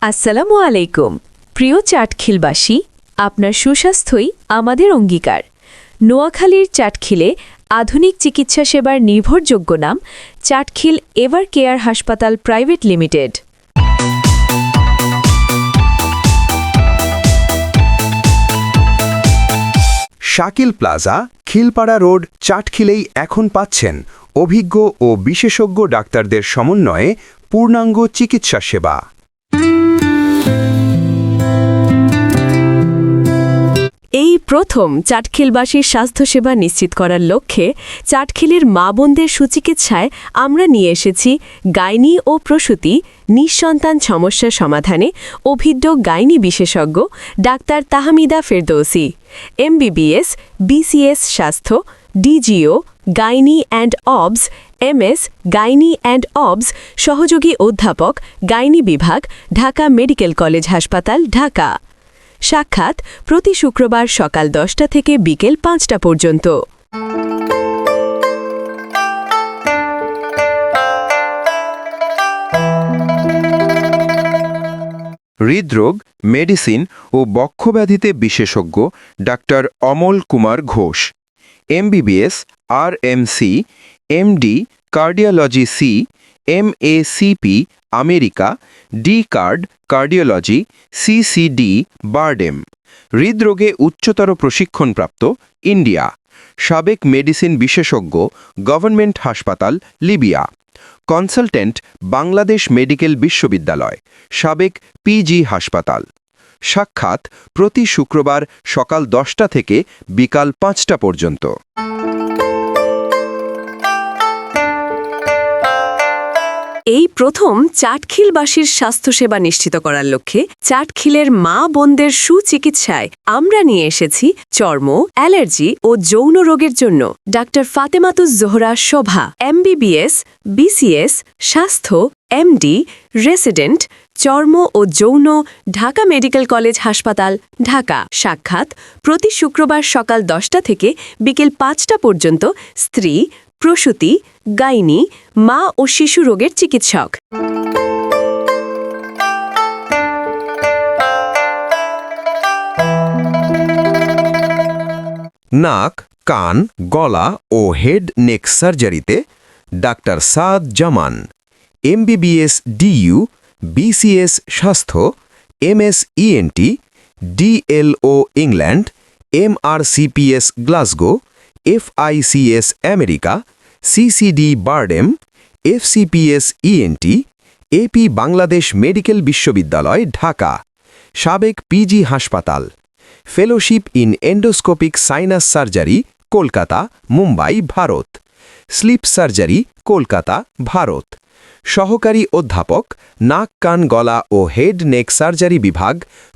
আসসালামু আলাইকুম প্রিয় চাটখিলবাসী, আপনার সুস্বাস্থ্যই আমাদের অঙ্গীকার। নোয়াখালীর চাটখিলে আধুনিক চিকিৎসা সেবার নির্ভরযোগ্য নাম চাটখিল এভার কেয়ার হাসপাতাল private limited. Shakil plaza, Khilpara road, চাটখিলেই এখন পাচ্ছেন অভিজ্ঞ ও বিশেষজ্ঞ ডাক্তারদের সমন্বয়ে পূর্ণাঙ্গ চিকিৎসা সেবা। এই প্রথম চাটখিলবাসীর স্বাস্থ্যসেবা নিশ্চিত করার লক্ষ্যে চাটখিলের মা বোনদের সুচিকিৎসায় আমরা নিয়ে এসেছি গাইনি ও প্রসূতি নিঃসন্তান সমস্যা সমাধানে অভিজ্ঞ গাইনি বিশেষজ্ঞ doctor Tahmida Ferdousi, MBBS, BCS স্বাস্থ্য, DGO, gynae and obs, MS, gynae and অবস, সহযোগী অধ্যাপক, গাইনি বিভাগ, ঢাকা মেডিকেল কলেজ হাসপাতাল, ঢাকা। সাক্ষাৎ প্রতি শুক্রবার সকাল 10টা থেকে বিকেল 5টা পর্যন্ত। হৃদরোগ, মেডিসিন ও বক্ষব্যাধিতে বিশেষজ্ঞ doctor Amal Kumar Ghosh, MBBS, RMC, MD, cardiology C, MACP, America, D card, cardiology, CCD, BIRDEM. হৃদরোগে উচ্চতর প্রশিক্ষণপ্রাপ্ত, ইন্ডিয়া। সাবেক মেডিসিন বিশেষজ্ঞ, গভর্নমেন্ট হাসপাতাল, লিবিয়া। কনসালটেন্ট, বাংলাদেশ মেডিকেল বিশ্ববিদ্যালয়, সাবেক PG হাসপাতাল। সাক্ষাৎ প্রতি শুক্রবার সকাল 10টা থেকে বিকাল 5টা পর্যন্ত। এই প্রথম চাটখিলবাসীর স্বাস্থ্যসেবা নিশ্চিত করার লক্ষ্যে চাটখিলের মা বোনদের সুচিকিৎসায় আমরা নিয়ে এসেছি চর্ম, অ্যালার্জি ও যৌন রোগের জন্য ডাক্তার ফাতেমাতুজ জোহরা শোভা, MBBS, BCS স্বাস্থ্য, MD, রেসিডেন্ট, চর্ম ও যৌন, ঢাকা মেডিকেল কলেজ হাসপাতাল, ঢাকা। সাক্ষাৎ প্রতি শুক্রবার সকাল 10টা থেকে বিকেল 5টা পর্যন্ত। স্ত্রী, প্রসূতি, গাইনি, মা ও শিশু রোগের চিকিৎসক। নাক, কান, গলা ও হেড নেক সার্জারিতে doctor Saad Zaman, MBBS DU, BCS স্বাস্থ্য, MS ENT, DLO England, MRCPS Glasgow, FICS America, CCD BIRDEM, FCPS ENT, AP Bangladesh medical বিশ্ববিদ্যালয়, ঢাকা। সাবেক PG হাসপাতাল। Fellowship in endoscopic sinus surgery, Kolkata, Mumbai, Bharat. Sleep surgery, Kolkata, Bharat. সহকারী অধ্যাপক, নাক, কান, গলা ও হেড নেক সার্জারি বিভাগ,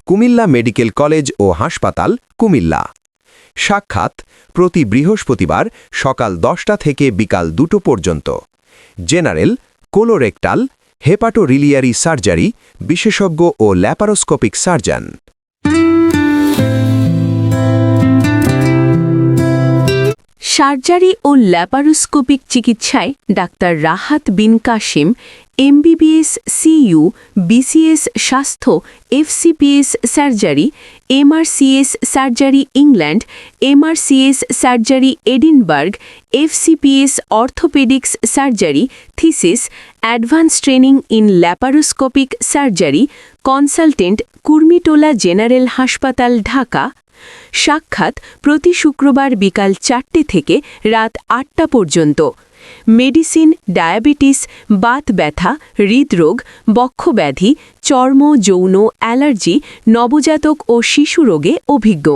কুমিল্লা মেডিকেল কলেজ ও হাসপাতাল, কুমিল্লা। সাক্ষাৎ প্রতি বৃহস্পতিবার সকাল 10টা থেকে বিকাল 2টো পর্যন্ত। জেনারেল, কোলোরেক্টাল, হেপাটোরিলিয়ারি সার্জারি বিশেষজ্ঞ ও ল্যাপারোস্কোপিক সার্জন। সার্জারি ও ল্যাপারোস্কোপিক চিকিৎসায় ডাক্তার রাহাত বিন কাশিম, MBBS CU, BCS স্বাস্থ্য, FCPS surgery, MRCS surgery England, MRCS surgery Edinburgh, FCPS orthopaedics surgery, thesis, advance training in laparoscopic surgery, consultant, Kurmitola general হাসপাতাল, ঢাকা। সাক্ষাৎ প্রতি শুক্রবার বিকাল 4টে থেকে রাত 8টা পর্যন্ত। মেডিসিন, ডায়াবেটিস, বাত ব্যথা, হৃদরোগ, বক্ষব্যাধি, চর্ম, যৌন, অ্যালার্জি, নবজাতক ও শিশু রোগে অভিজ্ঞ।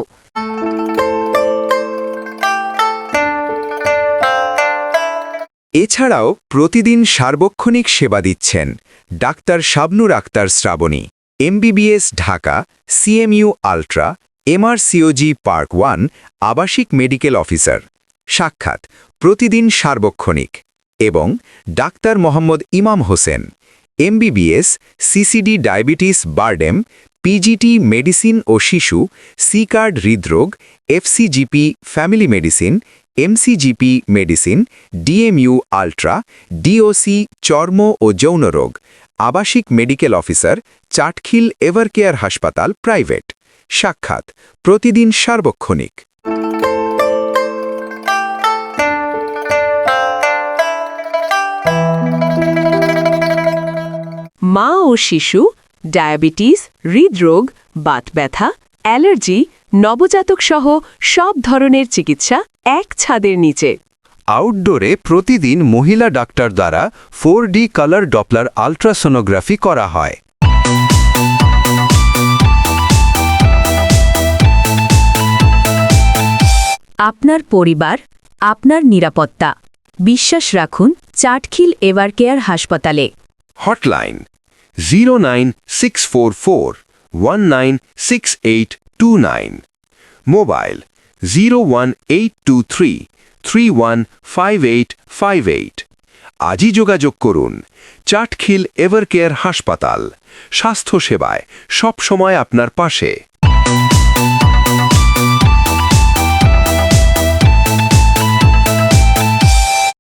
এছাড়াও প্রতিদিন সার্বক্ষণিক সেবা দিচ্ছেন doctor Shabnur Akhtar Srabani, MBBS Dhaka, CMU ultra, MRCOG park 1 আবাসিক মেডিকেল অফিসার। সাক্ষাৎ প্রতিদিন সার্বক্ষণিক। এবং doctor Mohammad Imam Hossain, MBBS, CCD diabetes BIRDEM, PGT medicine ও শিশু, সি কার্ড হৃদরোগ, FCGP family medicine, MCGP medicine, DMU ultra, DOC চর্ম ও যৌন রোগ, আবাসিক মেডিকেল অফিসার, চাটখিল এভারকেয়ার হাসপাতাল প্রাইভেট। সাক্ষাৎ প্রতিদিন সার্বক্ষণিক। মা ও শিশু, ডায়াবেটিস, হৃদরোগ, বাতব্যথা, অ্যালার্জি, নবজাতক সহ সব ধরনের চিকিৎসা এক ছাদের নিচে। আউটডোরে প্রতিদিন মহিলা ডাক্তার দ্বারা 4D কালার ডপলার আল্ট্রাসোনোগ্রাফি করা হয়। আপনার পরিবার, আপনার নিরাপত্তা। বিশ্বাস রাখুন চাটখিল এভারকেয়ার হাসপাতালে। হটলাইন 09644196829। মোবাইল 01823315858। আজই যোগাযোগ করুন। চাটখিল এভারকেয়ার হাসপাতাল, স্বাস্থ্যসেবায় সবসময় আপনার পাশে।